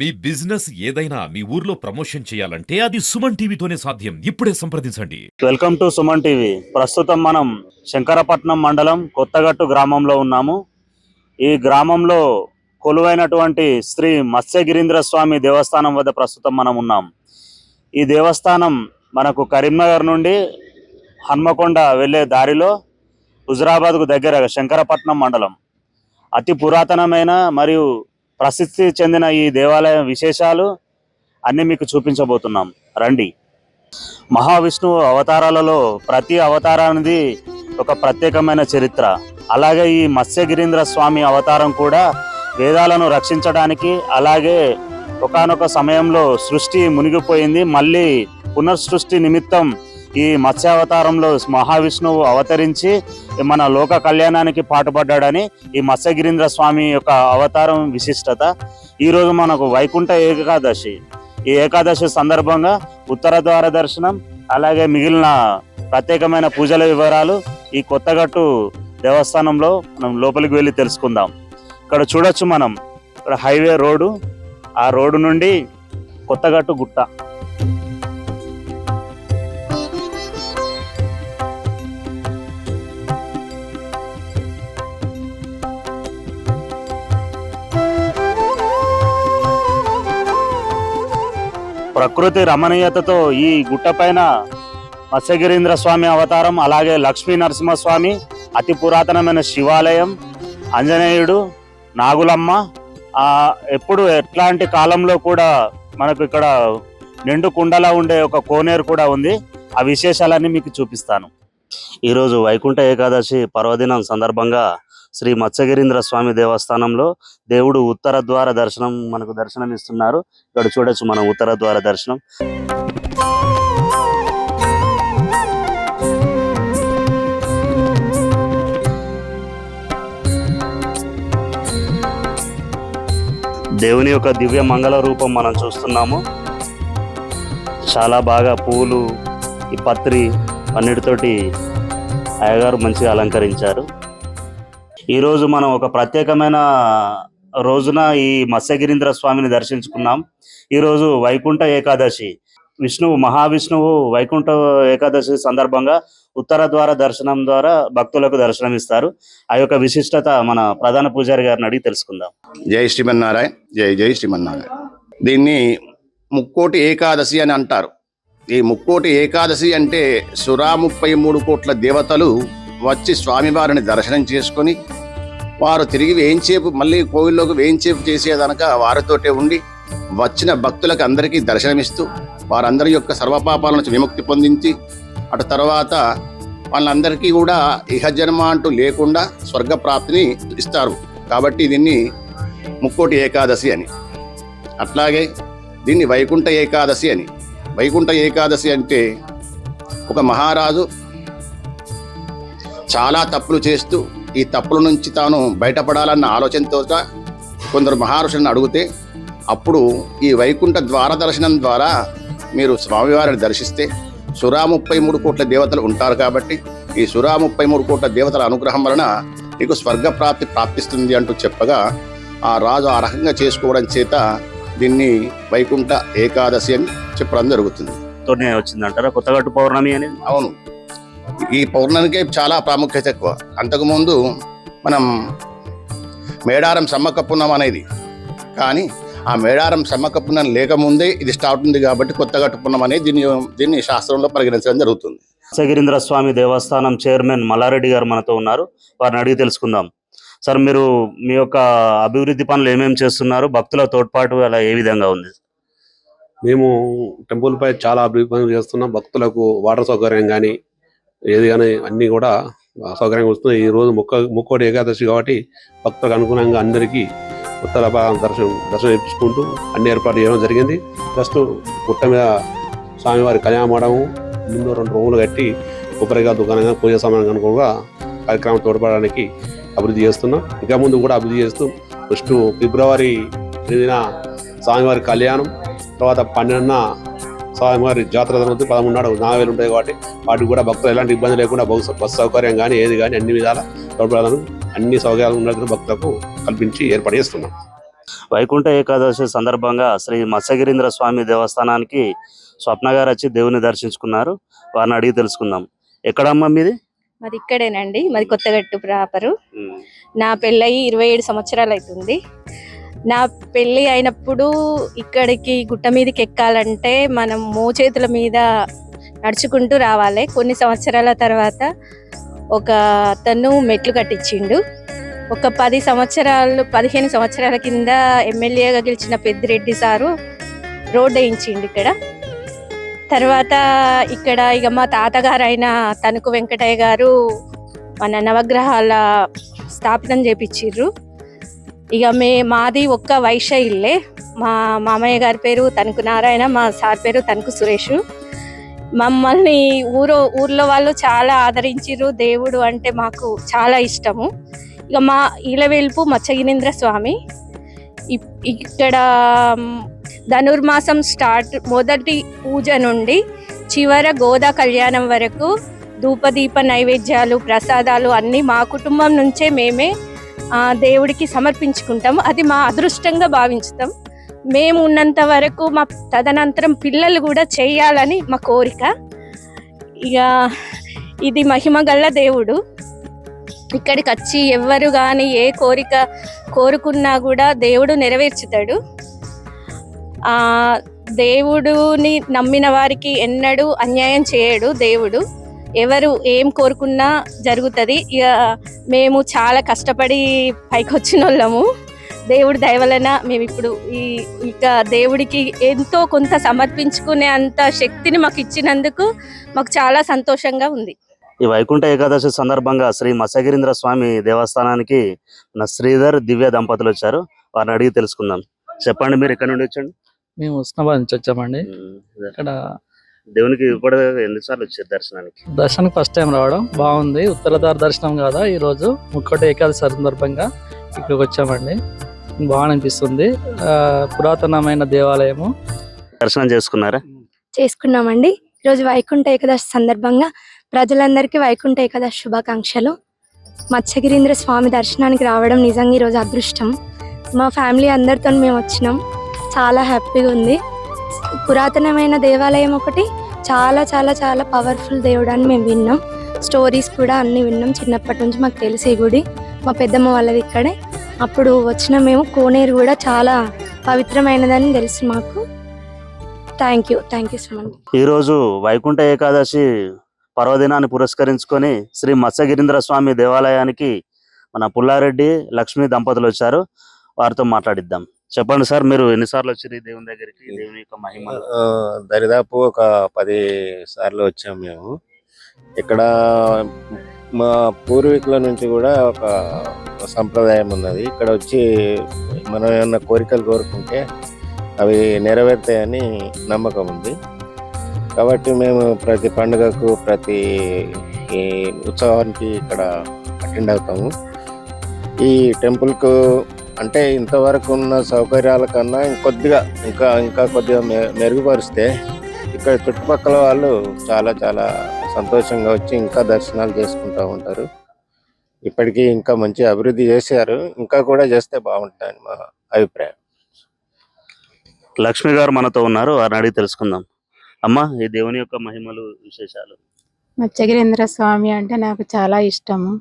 మీ business ఏదైనా మీ ఊర్లో promotion చేయాలంటే అది సుమన్ టీవీతోనే సాధ్యం. ఇప్పుడే సంప్రదించండి. Welcome to Suman TV. ప్రస్తుతం మనం శంకరపట్నం మండలం కొత్తగట్టు గ్రామంలో ఉన్నాము. ఈ గ్రామంలో కొలువైనటువంటి శ్రీ మత్స్యగిరీంద్ర స్వామి దేవస్థానం వద్ద ప్రస్తుతం మనం ఉన్నాం. ఈ దేవస్థానం మనకు కరీంనగర్ నుండి హన్మకొండ వెళ్ళే దారిలో హుజరాబాద్కు దగ్గర శంకరపట్నం మండలం. అతి పురాతనమైన మరియు ప్రసిద్ధి చెందిన ఈ దేవాలయం విశేషాలు అన్నీ మీకు చూపించబోతున్నాం, రండి. మహావిష్ణువు అవతారాలలో ప్రతి అవతారానికి ఒక ప్రత్యేకమైన చరిత్ర. అలాగే ఈ మత్స్యగిరీంద్ర స్వామి అవతారం కూడా వేదాలను రక్షించడానికి, అలాగే ఒకానొక సమయంలో సృష్టి మునిగిపోయింది, మళ్ళీ పునఃసృష్టి నిమిత్తం ఈ మత్స్యావతారంలో మహావిష్ణువు అవతరించి మన లోక కళ్యాణానికి పాటుపడ్డాడని ఈ మత్స్యగిరీంద్ర స్వామి యొక్క అవతారం విశిష్టత. ఈరోజు మనకు వైకుంఠ ఏకాదశి. ఈ ఏకాదశి సందర్భంగా ఉత్తర ద్వార దర్శనం, అలాగే మిగిలిన ప్రత్యేకమైన పూజల వివరాలు ఈ కొత్తగట్టు దేవస్థానంలో మనం లోపలికి వెళ్ళి తెలుసుకుందాం. ఇక్కడ చూడొచ్చు మనం, ఇక్కడ హైవే రోడ్డు, ఆ రోడ్డు నుండి కొత్తగట్టు గుట్ట. ప్రకృతి రమణీయతతో ఈ గుట్ట పైన మత్స్యగిరీంద్ర స్వామి అవతారం, అలాగే లక్ష్మీ నరసింహస్వామి, అతి పురాతనమైన శివాలయం, ఆంజనేయుడు, నాగులమ్మ, ఎప్పుడు ఎట్లాంటి కాలంలో కూడా మనకు ఇక్కడ నిండు కుండలా ఉండే ఒక కోనేరు కూడా ఉంది. ఆ విశేషాలన్నీ మీకు చూపిస్తాను. ఈరోజు వైకుంఠ ఏకాదశి పర్వదినం సందర్భంగా శ్రీ మత్స్యగిరీంద్ర స్వామి దేవస్థానంలో దేవుడు ఉత్తర ద్వార దర్శనం మనకు దర్శనం ఇస్తున్నారు. ఇక్కడ చూడొచ్చు మనం ఉత్తర ద్వార దర్శనం. దేవుని యొక్క దివ్య మంగళ రూపం మనం చూస్తున్నాము. చాలా బాగా పూలు, ఈ పత్రి అన్నిటితోటి అయ్యగారు మంచిగా అలంకరించారు. ఈరోజు మనం ఒక ప్రత్యేకమైన రోజున ఈ మత్స్యగిరీంద్ర స్వామిని దర్శించుకున్నాం. ఈరోజు వైకుంఠ ఏకాదశి. మహావిష్ణువు వైకుంఠ ఏకాదశి సందర్భంగా ఉత్తర ద్వార దర్శనం ద్వారా భక్తులకు దర్శనమిస్తారు. ఆ యొక్క విశిష్టత మన ప్రధాన పూజారి గారిని అడిగి తెలుసుకుందాం. జై శ్రీమన్నారాయణ. జై జై శ్రీమన్నారాయణ. దీన్ని ముక్కోటి ఏకాదశి అని అంటారు. ఈ ముక్కోటి ఏకాదశి అంటే 133 కోట్ల దేవతలు వచ్చి స్వామివారిని దర్శనం చేసుకొని వారు తిరిగి వేయించేపు మళ్ళీ కోవిల్లోకి వేయించేపు చేసేదనక వారితోటే ఉండి వచ్చిన భక్తులకు అందరికీ దర్శనమిస్తూ వారందరి యొక్క సర్వపాపాల నుంచి విముక్తి పొందించి అటు తర్వాత వాళ్ళందరికీ కూడా ఇహజన్మ అంటూ లేకుండా స్వర్గప్రాప్తిని ఇస్తారు. కాబట్టి దీన్ని ముక్కోటి ఏకాదశి అని. అట్లాగే దీన్ని వైకుంఠ ఏకాదశి అని. వైకుంఠ ఏకాదశి అంటే ఒక మహారాజు చాలా తప్పులు చేస్తూ ఈ తప్పుల నుంచి తాను బయటపడాలన్న ఆలోచనతో కొందరు మహర్షులను అడిగితే అప్పుడు ఈ వైకుంఠ ద్వార దర్శనం ద్వారా మీరు స్వామివారిని దర్శిస్తే 133 కోట్ల దేవతలు ఉంటారు. కాబట్టి ఈ 133 కోట్ల దేవతల అనుగ్రహం వలన నీకు స్వర్గప్రాప్తి ప్రాప్తిస్తుంది అంటూ చెప్పగా ఆ రాజు ఆ రకంగా చేసుకోవడం చేత దీన్ని వైకుంఠ ఏకాదశి అని చెప్పడం జరుగుతుంది. వచ్చిందంటారా కొత్తగట్టు పౌర్ణమి అని? అవును, ఈ పౌర్ణమికే చాలా ప్రాముఖ్యత ఎక్కువ. అంతకుముందు మనం మేడారం సమ్మక్క పున్నం అనేది, కానీ ఆ మేడారం సమ్మక్క పున్నం లేకముందే ఇది స్టార్ట్ ఉంది కాబట్టి కొత్తగట్టు పున్నం అనేది దీన్ని శాస్త్రంలో పరిగణించడం జరుగుతుంది. మత్స్యగిరీంద్ర స్వామి దేవస్థానం చైర్మన్ మల్లారెడ్డి గారు మనతో ఉన్నారు. వారిని అడిగి తెలుసుకుందాం. సార్, మీరు మీ యొక్క అభివృద్ధి పనులు ఏమేమి చేస్తున్నారు? భక్తుల తోడ్పాటు అలా ఏ విధంగా ఉంది? మేము టెంపుల్ పై చాలా అభివృద్ధి పనులు చేస్తున్నాం. భక్తులకు వాటర్ సౌకర్యం కానీ ఏది కానీ అన్నీ కూడా సౌకర్యంగా వస్తుంది. ఈ రోజు ముక్కోటి ఏకాదశి కాబట్టి భక్తులకు అనుగుణంగా అందరికీ ఉత్తర దర్శనం ఇప్పించుకుంటూ అన్ని ఏర్పాట్లు చేయడం జరిగింది. జస్ట్ గుట్ట మీద స్వామివారి కళ్యాణ మండపము ముందు 2 రూములు కట్టి కొబ్బరిగా దుకాణంగా పూజా సామాన్ కనుకోగా కార్యక్రమం తోడ్పడడానికి అభివృద్ధి చేస్తున్నాం. ఇంకా ముందు కూడా అభివృద్ధి చేస్తూ ఫస్ట్ ఫిబ్రవరి 8న స్వామివారి కళ్యాణం, తర్వాత 12న స్వామివారి జాతర జరుగుతుంది. 13 నాడు నాగవేలు ఉంటాయి కాబట్టి వాటికి కూడా భక్తులు ఎలాంటి ఇబ్బంది లేకుండా బస్సు సౌకర్యం కానీ ఏది కానీ అన్ని విధాల తోడ్పడాలను అన్ని సౌకర్యాలు ఉన్నట్టు భక్తులకు కల్పించి ఏర్పాటు చేస్తున్నాం. వైకుంఠ ఏకాదశి సందర్భంగా శ్రీ మత్స్యగిరీంద్ర స్వామి దేవస్థానానికి స్వప్న గారు వచ్చి దేవుని దర్శించుకున్నారు. వారిని అడిగి తెలుసుకుందాం. ఎక్కడమ్మా మీది? మాది ఇక్కడేనండి, మాది కొత్తగట్టు ప్రాపరు. నా పెళ్ళయి 27 సంవత్సరాలు అవుతుంది. నా పెళ్ళి అయినప్పుడు ఇక్కడికి గుట్ట మీదకి ఎక్కాలంటే మనం మోచేతుల మీద నడుచుకుంటూ రావాలి. కొన్ని సంవత్సరాల తర్వాత ఒక అతను మెట్లు కట్టించిండు. ఒక 15 సంవత్సరాల కింద ఎమ్మెల్యేగా గెలిచిన పెద్దిరెడ్డి సారు రోడ్డు వేయించిండు ఇక్కడ. తర్వాత ఇక్కడ ఇక మా తాతగారు అయిన తణుకు వెంకటయ్య గారు మన నవగ్రహాల స్థాపితం చేపించిర్రు. ఇక మాది ఒక్క వైశ్య ఇల్లే. మా మామయ్య గారి పేరు తణుకు నారాయణ, మా సార్ పేరు తణుకు సురేష్. మమ్మల్ని ఊర్లో వాళ్ళు చాలా ఆదరించిర్రు. దేవుడు అంటే మాకు చాలా ఇష్టము. ఇక మా ఈలవేల్పు మత్స్యగిరీంద్ర స్వామి ఇక్కడ ధనుర్మాసం మొదటి పూజ నుండి చివర గోదా కళ్యాణం వరకు ధూపదీప నైవేద్యాలు ప్రసాదాలు అన్నీ మా కుటుంబం నుంచే మేమే దేవుడికి సమర్పించుకుంటాము. అది మా అదృష్టంగా భావించుతాం. మేము ఉన్నంత వరకు మా తదనంతరం పిల్లలు కూడా చేయాలని మా కోరిక. ఇక ఇది మహిమ గల్ల దేవుడు. ఇక్కడికి వచ్చి ఎవ్వరు కానీ ఏ కోరిక కోరుకున్నా కూడా దేవుడు నెరవేర్చుతాడు. దేవుడుని నమ్మిన వారికి ఎన్నడూ అన్యాయం చేయడు దేవుడు. ఎవరు ఏం కోరుకున్నా జరుగుతుంది. ఇక మేము చాలా కష్టపడి పైకి వచ్చిన వాళ్ళము. దేవుడి దయ వలన మేము ఇప్పుడు ఇక దేవుడికి ఎంతో కొంత సమర్పించుకునే అంత శక్తిని మాకు ఇచ్చినందుకు మాకు చాలా సంతోషంగా ఉంది. ఈ వైకుంఠ ఏకాదశి సందర్భంగా శ్రీ మత్స్యగిరీంద్ర స్వామి దేవస్థానానికి మన శ్రీధర్ దివ్య దంపతులు వచ్చారు. వారిని అడిగి తెలుసుకుందాం. చెప్పండి, మీరు ఎక్కడి నుండి వచ్చండి? మేము ఉస్నాబాద్ నుంచి వచ్చామండి. ఇక్కడ దేవునికి ఇప్పుడు ఎన్నిసార్లు వచ్చారు దర్శనానికి? దర్శనానికి ఫస్ట్ టైం రావడం బాగుంది. ఉత్తరదారి దర్శనం కదా, ఈ రోజు ముక్కోటి ఏకాదశి సందర్భంగా ఇక్కడికి వచ్చామండి. బాగా అనిపిస్తుంది. పురాతనమైన దేవాలయము. దర్శనం చేసుకున్నారా? చేసుకున్నామండి. ఈరోజు వైకుంఠ ఏకాదశి సందర్భంగా ప్రజలందరికీ వైకుంఠ ఏకాదశి శుభాకాంక్షలు. మత్స్యగిరీంద్ర స్వామి దర్శనానికి రావడం నిజంగా ఈరోజు అదృష్టం. మా ఫ్యామిలీ అందరితో మేము వచ్చినాం. చాలా హ్యాపీగా ఉంది. పురాతనమైన దేవాలయం ఒకటి, చాలా చాలా చాలా పవర్ఫుల్ దేవుడు అని మేము విన్నాం. స్టోరీస్ కూడా అన్ని విన్నాం. చిన్నప్పటి నుంచి మాకు తెలిసి గుడి మా పెద్దమ్మ వాళ్ళది ఇక్కడే. అప్పుడు వచ్చిన మేము కోనేరు కూడా చాలా పవిత్రమైనదని తెలుసు మాకు. Thank you so much. ఈరోజు వైకుంఠ ఏకాదశి పర్వదినాన్ని పురస్కరించుకొని శ్రీ మత్స్యగిరీంద్ర స్వామి దేవాలయానికి మన పుల్లారెడ్డి లక్ష్మి దంపతులు వచ్చారు. వారితో మాట్లాడిద్దాం. చెప్పండి సార్, మీరు ఎన్నిసార్లు వచ్చారు దేవుని దగ్గరికి? దేవుని యొక్క మహిమ దరిదాపు ఒక 10 సార్లు వచ్చాం మేము. ఇక్కడ మా పూర్వీకుల నుంచి కూడా ఒక సంప్రదాయం ఉన్నది. ఇక్కడ వచ్చి మనం ఏమన్నా కోరికలు కోరుకుంటే అవి నెరవేరుతాయని నమ్మకం ఉంది. కాబట్టి మేము ప్రతి పండుగకు ప్రతి ఉత్సవానికి ఇక్కడ అటెండ్ అవుతాము. ఈ టెంపుల్కు అంటే ఇంతవరకు ఉన్న సౌకర్యాల కన్నా ఇంకా కొద్దిగా మెరుగుపరిస్తే ఇక్కడ చుట్టుపక్కల వాళ్ళు చాలా చాలా సంతోషంగా వచ్చి ఇంకా దర్శనాలు చేసుకుంటూ ఉంటారు. ఇప్పటికీ ఇంకా మంచి అభివృద్ధి చేశారు, ఇంకా కూడా చేస్తే బాగుంటుందని మా అభిప్రాయం. లక్ష్మి గారు మనతో ఉన్నారు, వారిని అడిగి తెలుసుకుందాం. అమ్మా, ఈ దేవుని యొక్క మహిమలు విశేషాలు. మత్స్యగిరీంద్ర స్వామి అంటే నాకు చాలా ఇష్టము.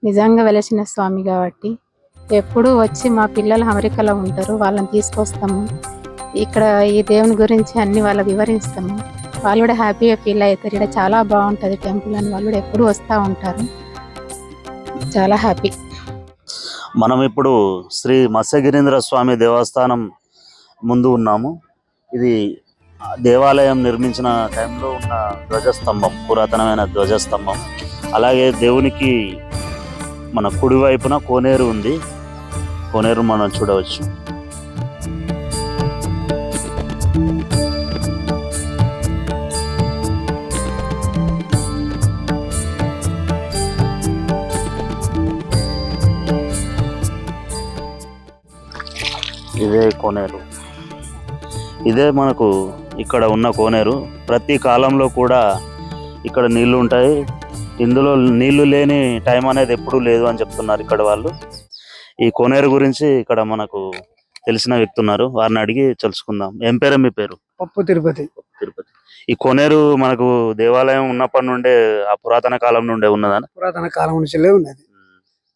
నిజంగా వెలసిన స్వామి కాబట్టి ఎప్పుడు వచ్చి మా పిల్లలు అమెరికాలో ఉంటారు, వాళ్ళని తీసుకొస్తాము. ఇక్కడ ఈ దేవుని గురించి అన్ని వాళ్ళకి వివరిస్తాము. వాళ్ళు కూడా హ్యాపీగా ఫీల్ అవుతారు. ఇక్కడ చాలా బాగుంటుంది టెంపుల్ అని వాళ్ళు కూడా ఎప్పుడు వస్తూ ఉంటారు. చాలా హ్యాపీ. మనం ఇప్పుడు శ్రీ మత్స్యగిరీంద్ర స్వామి దేవస్థానం ముందు ఉన్నాము. ఇది దేవాలయం నిర్మించిన టైంలో ఉన్న ధ్వజస్తంభం, పురాతనమైన ధ్వజస్తంభం. అలాగే దేవునికి మన కుడివైపున కోనేరు ఉంది. కోనేరు మనం చూడవచ్చు. ఇదే కోనేరు. ఇదే మనకు ఇక్కడ ఉన్న కోనేరు. ప్రతి కాలంలో కూడా ఇక్కడ నీళ్లు ఉంటాయి. ఇందులో నీళ్లు లేని టైం అనేది ఎప్పుడూ లేదు అని చెప్తున్నారు ఇక్కడ వాళ్ళు. ఈ కోనేరు గురించి ఇక్కడ మనకు తెలిసిన వ్యక్తి ఉన్నారు, వారిని అడిగి తెలుసుకుందాం. ఏం పేరు మీ పేరు? పప్పు తిరుపతి. తిరుపతి. ఈ కోనేరు మనకు దేవాలయం ఉన్నప్పటి నుండే, ఆ పురాతన కాలం నుండే ఉన్నదా? పురాతన కాలం నుంచి ఉన్నది.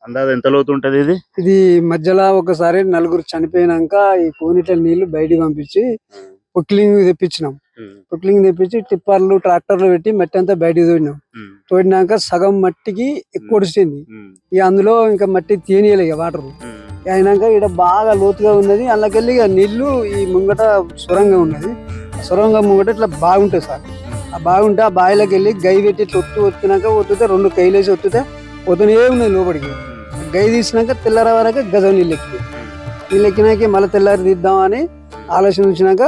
అందాజ ఎంత లోతు ఉంటది ఇది? ఇది మధ్యలో ఒకసారి నలుగురు చనిపోయినాక ఈ కోనిట్ల నీళ్లు బయటికి పంపించి పొక్లింగ్ తెప్పించినాం. పొక్లింగ్ తెప్పించి టిప్పర్లు ట్రాక్టర్లు పెట్టి మట్టి అంతా బయటికి తోడినాం. తోడినాక సగం మట్టికి ఎక్కువ వచ్చింది. ఇక అందులో ఇంకా మట్టి తీయనియలే ఇక వాటర్ అయినాక ఇక్కడ బాగా లోతుగా ఉన్నది. అందులోకెళ్ళి ఇక నీళ్లు ఈ ముంగట సొరంగం ఉన్నది. సొరంగం ముంగట ఇట్లా బాగుంటుంది సార్. ఆ బాగుంటే ఆ బావిలోకి వెళ్ళి గై పెట్టి ఇట్లా ఒత్తినాక ఒత్తితే 2 కైలేసి ఒత్తితే పొద్దునే ఉన్నది లోపలికి. గై తీసినాక తెల్లార వరకు గజం నీళ్ళు ఎక్కినాక మళ్ళీ తెల్లారి తీద్దామని ఆలోచన వచ్చినాక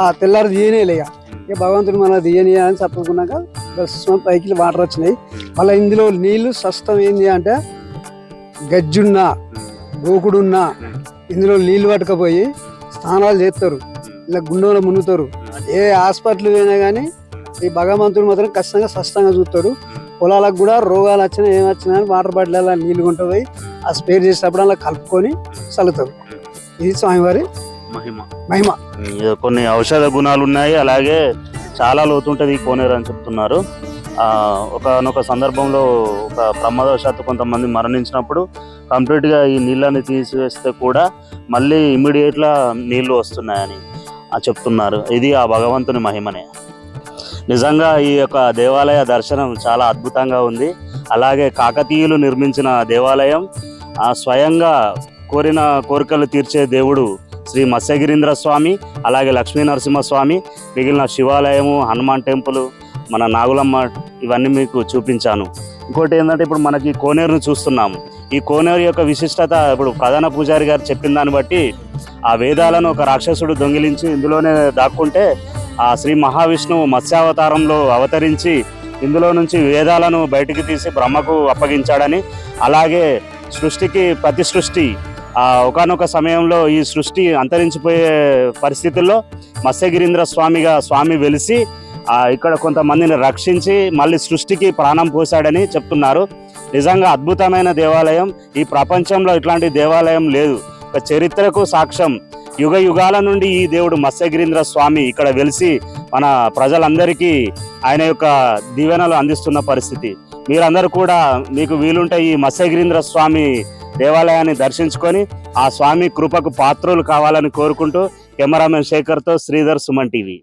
ఆ తెల్లారి తీయనేలే. ఇక భగవంతుడు మన తీయనియా అని చెప్పుకున్నాక పైకి వాటర్ వచ్చినాయి. మళ్ళీ ఇందులో నీళ్లు సస్తం ఏంది అంటే గజ్జున్నా గోకుడున్నా ఇందులో నీళ్లు పట్టుకపోయి స్నానాలు చేస్తారు, ఇలా గుండంలో మునుగుతారు. ఏ హాస్పిటల్ పోయినా కానీ ఈ భగవంతుడు మాత్రం ఖచ్చితంగా స్పష్టంగా చూస్తాడు. పొలాలకు కూడా రోగాలు వచ్చినా ఏం వచ్చినా వాటర్ బాటిల్ అలా నీళ్లు కొంటపోయి ఆ స్పేర్ చేసేటప్పుడు అలా కలుపుకొని చల్లుతారు. ఇది స్వామివారి మహిమ. కొన్ని ఔషధ గుణాలు ఉన్నాయి, అలాగే చాలా లోతుంటది ఈ కోనేరు అని చెప్తున్నారు. ఒకనొక సందర్భంలో ఒక ప్రమాదవశాత్తు కొంతమంది మరణించినప్పుడు కంప్లీట్ గా ఈ నీళ్ళని తీసివేస్తే కూడా మళ్ళీ ఇమ్మీడియట్ గా నీళ్లు వస్తున్నాయని చెప్తున్నారు. ఇది ఆ భగవంతుని మహిమనే. నిజంగా ఈ యొక్క దేవాలయ దర్శనం చాలా అద్భుతంగా ఉంది. అలాగే కాకతీయులు నిర్మించిన దేవాలయం, స్వయంగా కోరిన కోరికలు తీర్చే దేవుడు శ్రీ మత్స్యగిరీంద్ర స్వామి, అలాగే లక్ష్మీ నరసింహస్వామి, మిగిలిన శివాలయము, హనుమాన్ టెంపుల్, మన నాగులమ్మ, ఇవన్నీ మీకు చూపించాను. ఇంకోటి ఏంటంటే ఇప్పుడు మనకి కోనేరును చూస్తున్నాము. ఈ కోనేరు యొక్క విశిష్టత ఇప్పుడు ప్రధాన పూజారి గారు చెప్పిన దాన్ని బట్టి ఆ వేదాలను ఒక రాక్షసుడు దొంగిలించి ఇందులోనే దాక్కుంటే ఆ శ్రీ మహావిష్ణువు మత్స్యావతారంలో అవతరించి ఇందులో నుంచి వేదాలను బయటికి తీసి బ్రహ్మకు అప్పగించాడని, అలాగే సృష్టికి ప్రతి సృష్టి ఒకానొక సమయంలో ఈ సృష్టి అంతరించిపోయే పరిస్థితుల్లో మత్స్యగిరీంద్ర స్వామిగా స్వామి వెలిసి ఇక్కడ కొంతమందిని రక్షించి మళ్ళీ సృష్టికి ప్రాణం పోశాడని చెప్తున్నారు. నిజంగా అద్భుతమైన దేవాలయం. ఈ ప్రపంచంలో ఇట్లాంటి దేవాలయం లేదు. ఒక చరిత్రకు సాక్ష్యం. యుగ యుగాల నుండి ఈ దేవుడు మత్స్యగిరీంద్ర స్వామి ఇక్కడ వెలిసి మన ప్రజలందరికీ ఆయన యొక్క దీవెనలు అందిస్తున్న పరిస్థితి. మీరందరూ కూడా మీకు వీలుంటే ఈ మత్స్యగిరీంద్ర స్వామి దేవాలయాన్ని దర్శించుకొని ఆ స్వామి కృపకు పాత్రులు కావాలని కోరుకుంటూ కెమెరామెన్ శేఖర్తో శ్రీధర్, సుమన్ టీవీ.